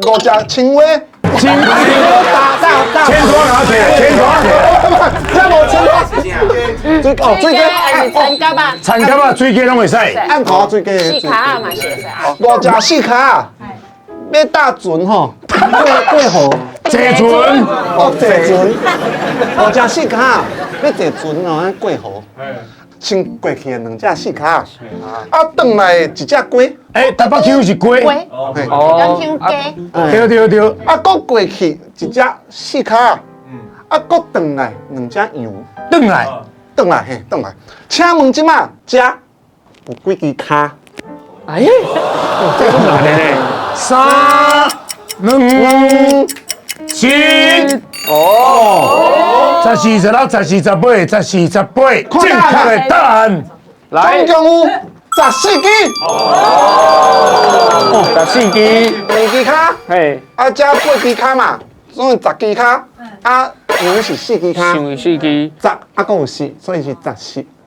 50千话，千打，千多拿钱，千多拿钱，这无千多，最佳还是参加吧？参加啊，水鸡拢会使。按头最佳。四卡嘛，是会使啊。 54卡，要搭船吼，过河，坐船，哦，坐船，54卡，要坐船哦，过河。先过去的2只4卡，啊，转来1只鸡，哎，台北腔是鸡，龟，要听鸡，对对，啊，搁过去1只4卡，啊，搁转来2只羊，转来，转来，请问即马只有几支卡？哎呀，这都难的呢。3、2、7，哦，14、16、14、18、14、18，正确的答案。总共有14支， 14支， 2支卡。嘿，啊，加8支卡嘛，总共10支卡，啊，羊是4支卡，想4支。 10啊，还有4，所以是14。